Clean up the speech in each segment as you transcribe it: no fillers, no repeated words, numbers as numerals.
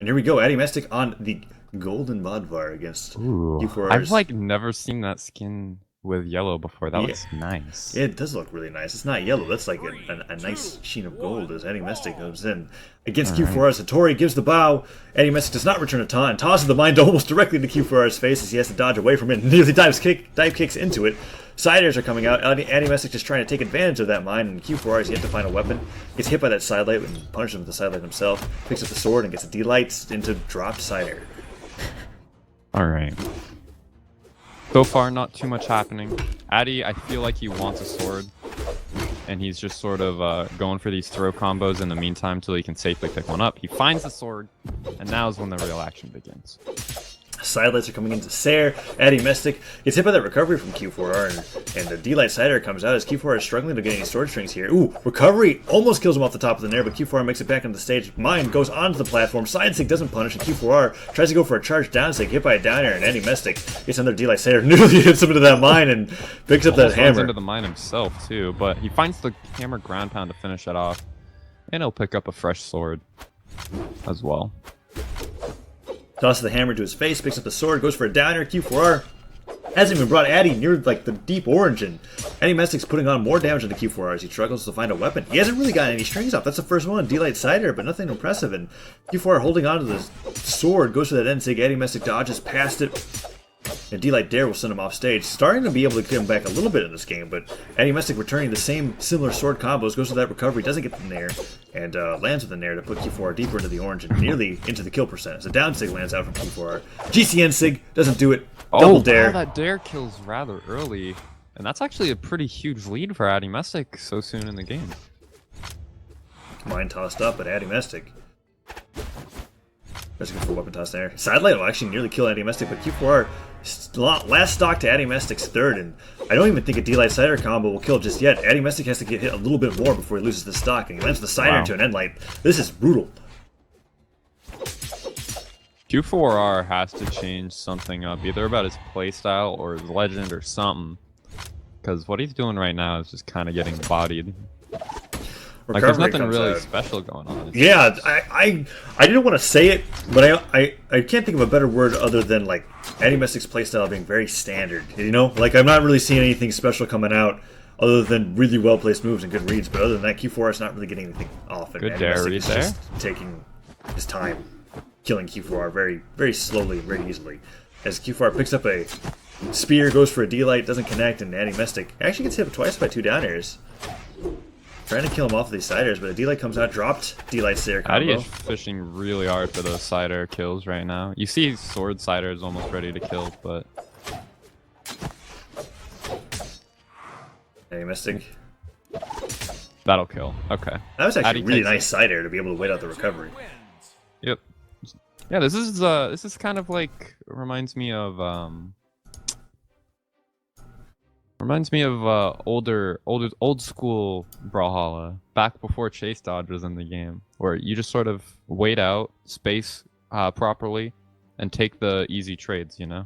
And here we go, Addymestic on the golden Bodvar against q4r's. I've like never seen that skin with yellow before. That looks nice. It does look really nice. It's not yellow. That's like a nice sheen of gold as Addymestic comes in. Against q4r's, Hattori gives the bow. Addymestic does not return a taunt and tosses the mind almost directly into q4r's face as he has to dodge away from it and nearly dive kicks into it. Side airs are coming out. Addymestic just trying to take advantage of that mine, and q4r has yet to find a weapon. Gets hit by that side light and punishes him with the side light himself. Picks up the sword and gets a D-light into dropped side air. Alright. So far, not too much happening. Addy, I feel like he wants a sword, and he's just sort of going for these throw combos in the meantime till he can safely pick one up. He finds the sword, and now is when the real action begins. Side lights are coming into Sair. Addymestic gets hit by that recovery from q4r, and the D-light side air comes out as q4r is struggling to get any sword strings here. Ooh, recovery almost kills him off the top of the nair, but q4r makes it back onto the stage. Mine goes onto the platform. Side stick doesn't punish, and q4r tries to go for a charge down stick, hit by a down air, and Addymestic gets another D-light side air, nearly hits him into that mine and picks up that hammer. Runs into the mine himself too, but he finds the hammer ground pound to finish it off, and he'll pick up a fresh sword as well. Tosses the hammer to his face, picks up the sword, goes for a downer. q4r hasn't even brought Addy near like the deep orange, and Addymestic's putting on more damage into q4r as he struggles to find a weapon. He hasn't really gotten any strings off. That's the first one, D-light side air, but nothing impressive. And q4r holding on to the sword, goes for that end sig. Addymestic dodges past it, and D-light dare will send him off stage. Starting to be able to get him back a little bit in this game, but Addymestic returning the same similar sword combos, goes for that recovery, doesn't get the nair, and lands with the nair to put q4r deeper into the orange and nearly into the kill percentage. The down sig lands out from q4r. GCN sig doesn't do it. Double dare. Wow, that dare kills rather early, and that's actually a pretty huge lead for Addymestic so soon in the game. Mine tossed up, but Addymestic tries to go for a weapon toss there. Sidelight will actually nearly kill Addymestic, but q4r last stock to Addymestic's third, and I don't even think a D-light cider combo will kill just yet. Addymestic has to get hit a little bit more before he loses the stock, and he lands the cider into an end light. This is brutal. q4r has to change something up, either about his playstyle or his legend or something, because what he's doing right now is just kind of getting bodied. Like, there's nothing really special going on. Yeah, I didn't want to say it, but I can't think of a better word other than like Addymestic's playstyle being very standard. You know, like I'm not really seeing anything special coming out other than really well placed moves and good reads. But other than that, q4r is not really getting anything off. And good dare read there. Just taking his time, killing q4r very slowly, very easily. As q4r picks up a spear, goes for a D-light, doesn't connect, and Addymestic actually gets hit twice by two down airs. Trying to kill him off with these side airs, but a D-light comes out, dropped D-light stair combo. Addy is fishing really hard for those side air kills right now. You see sword side air is almost ready to kill, but Addymestic. That'll kill. Okay. That was actually Addy really nice side air to be able to wait out the recovery. Yep. Yeah, this is kind of like reminds me of old school Brawlhalla, back before chase dodge was in the game, where you just sort of wait out, space properly, and take the easy trades, you know?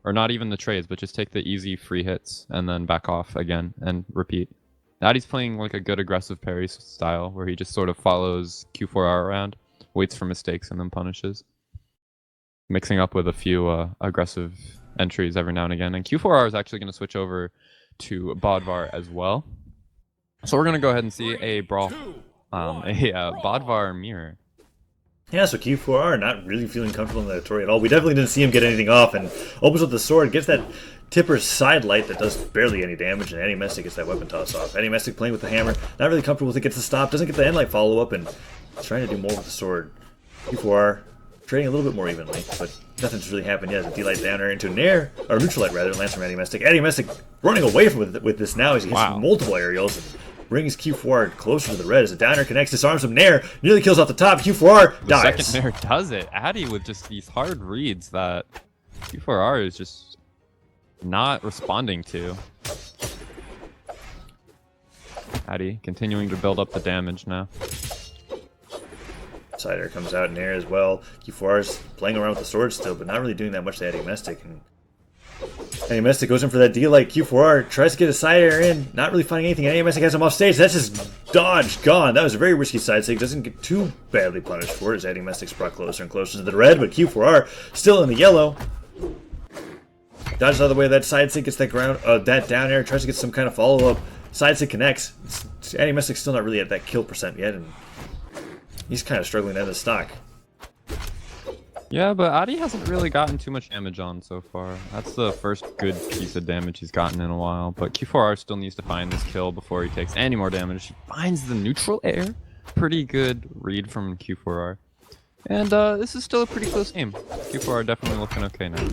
Or not even the trades, but just take the easy free hits, and then back off again, and repeat. Addy's playing like a good aggressive parry style, where he just sort of follows q4r around, waits for mistakes, and then punishes. Mixing up with a few aggressive entries every now and again. And q4r is actually going to switch over to Bodvar as well. So we're going to go ahead and see a Bodvar mirror. Yeah, so q4r not really feeling comfortable in the Hattori at all. We definitely didn't see him get anything off, and opens up the sword, gets that tipper's side light that does barely any damage, and Addymestic gets that weapon toss off. Addymestic playing with the hammer, not really comfortable with it, gets the stop, doesn't get the end light follow up, and trying to do more with the sword. q4r trading a little bit more evenly, but nothing's really happened yet. As a D-light downer into an air, or neutral light rather, lands from Addymestic. Addymestic running away from with this now as he hits multiple aerials and brings q4r closer to the red as a downer connects, disarms him nair, nearly kills off the top. q4r dies. The second nair does it. Addy with just these hard reads that q4r is just not responding to. Addy continuing to build up the damage now. Side air comes out in air as well. q4r is playing around with the sword still, but not really doing that much to Addymestic. And Addymestic goes in for that D-Light. q4r tries to get a side air in, not really finding anything. Addymestic has him off stage. That's just dodge gone. That was a very risky side sig. Doesn't get too badly punished for it as Addymestic's brought closer and closer to the red, but q4r still in the yellow. Dodges out of the way of that side sig, gets that ground, that down air, tries to get some kind of follow-up. Side sig connects. Addymestic's still not really at that kill percent yet, and he's kind of struggling to end the stock. Yeah, but Addy hasn't really gotten too much damage on so far. That's the first good piece of damage he's gotten in a while. But q4r still needs to find this kill before he takes any more damage. He finds the neutral air. Pretty good read from q4r. And this is still a pretty close game. q4r definitely looking okay now.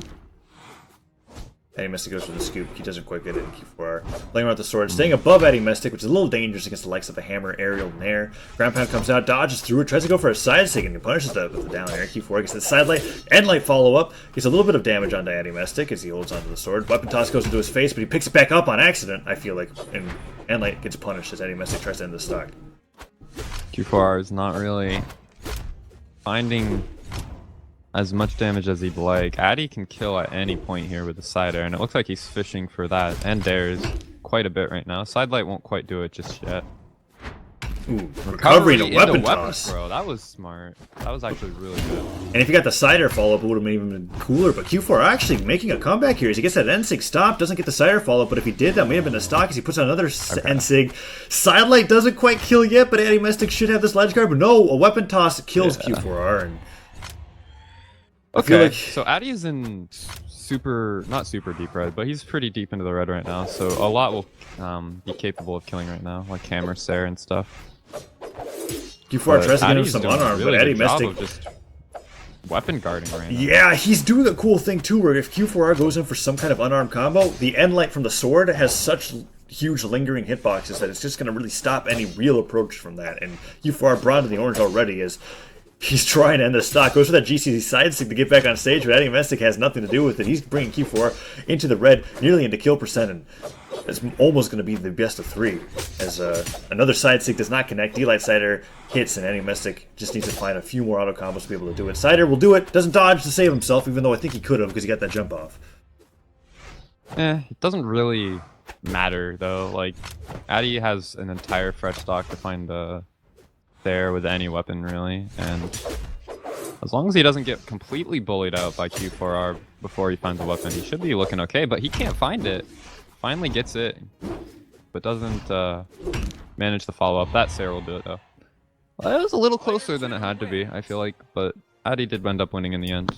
Addymestic goes for the scoop. He doesn't quite get it in q4r. Playing around with the sword, staying above Addymestic, which is a little dangerous against the likes of the hammer, aerial, and air. Ground pound comes out, dodges through it, tries to go for a side sig, and he punishes that with the down air. q4r gets the side light, end light follow up. Gets a little bit of damage onto Addymestic as he holds onto the sword. Weapon toss goes into his face, but he picks it back up on accident, I feel like, and end light gets punished as Addymestic tries to end the stock. q4r is not really finding as much damage as he'd like. Addy can kill at any point here with the side air, and it looks like he's fishing for that, and dares quite a bit right now. Side light won't quite do it just yet. Ooh, recovery to weapon weapons, toss. bro. That was smart. That was actually really good. And if you got the side air follow-up, it would have even been cooler. But q4r actually making a comeback here as he gets that N-Sig stop, doesn't get the side air follow-up, but if he did, that may have been a stock as he puts on another N-Sig. Side light doesn't quite kill yet, but Addymestic should have this ledge guard, but no, a weapon toss kills q4r. And okay, like... so Addy is in not super deep red, but he's pretty deep into the red right now, so a lot will be capable of killing right now, like hammer, Sarah, and stuff. q4r tries to get him some unarmed, really but good job Addymestic... of just weapon guarding right now. Yeah, he's doing a cool thing too, where if q4r goes in for some kind of unarmed combo, the end light from the sword has such huge lingering hitboxes that it's just going to really stop any real approach from that, and q4r brought to the orange already as he's trying to end the stock. Goes for that GCC side stick to get back on stage, but Addymestic has nothing to do with it. He's bringing q4r into the red, nearly into kill percent, and it's almost going to be the best of three. As another side stick does not connect, D-Light Sider hits, and Addymestic just needs to find a few more auto combos to be able to do it. Sider will do it, doesn't dodge to save himself, even though I think he could have because he got that jump off. It doesn't really matter though. Like, Addy has an entire fresh stock to find there with any weapon really, and as long as he doesn't get completely bullied out by q4r before he finds a weapon, he should be looking okay, but he can't find it. Finally gets it, but doesn't manage to follow up. That Sarah will do it though. It was a little closer than it had to be, I feel like, but Addy did end up winning in the end.